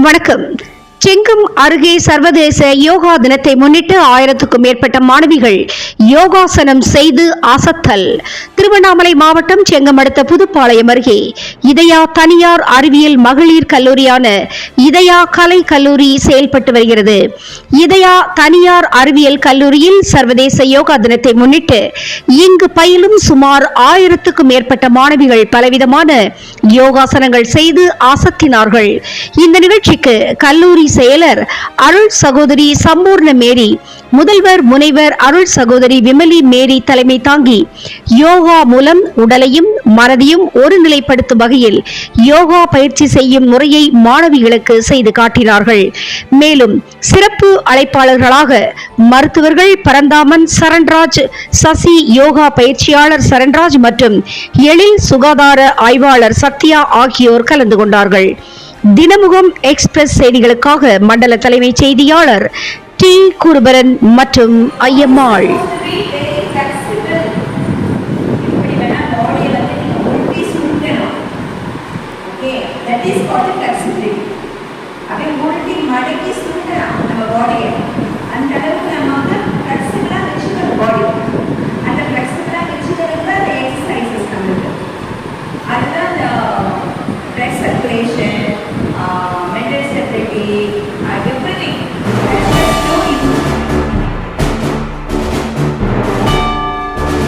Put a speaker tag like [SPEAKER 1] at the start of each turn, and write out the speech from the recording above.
[SPEAKER 1] வணக்கம். செங்கம் அருகே சர்வதேச யோகா தினத்தை முன்னிட்டு 1000க்கும் மேற்பட்ட மாணவிகள் யோகாசனம் செய்து அசத்தல். திருவண்ணாமலை மாவட்டம் செங்கம் அடுத்த புதுப்பாளையம் அருகே இதயா தனியார் அறிவியல் மகளிர் கல்லூரியான இதயா கலை கல்லூரி செயல்பட்டு வருகிறது. இதயா தனியார் அறிவியல் கல்லூரியில் சர்வதேச யோகா தினத்தை முன்னிட்டு இங்கு பயிலும் சுமார் 1000க்கும் மேற்பட்ட மாணவிகள் பலவிதமான யோகாசனங்கள் செய்து அசத்தினார்கள். இந்த நிகழ்ச்சிக்கு கல்லூரி செயலர் அருள் சகோதரி சம்பூர்ண மேரி, முதல்வர் முனைவர் அருள் சகோதரி விமலி மேரி தலைமை தாங்கி யோகா மூலம் உடலையும் மனதையும் ஒருநிலைப்படுத்தும் வகையில் யோகா பயிற்சி செய்யும் முறையை மாணவிகளுக்கு செய்து காட்டினார்கள். மேலும் சிறப்பு அழைப்பாளர்களாக மருத்துவர்கள் பரந்தாமன் சரண்ராஜ், சசி யோகா பயிற்சியாளர் சரண்ராஜ் மற்றும் எழில் சுகாதார ஆய்வாளர் சத்யா ஆகியோர் கலந்து கொண்டார்கள். தினமுகம் எக்ஸ்பிரஸ் செய்திகளுக்காக மண்டல தலைமை செய்தியாளர் டி குருபரன் மற்றும் ஐயம்மாள்.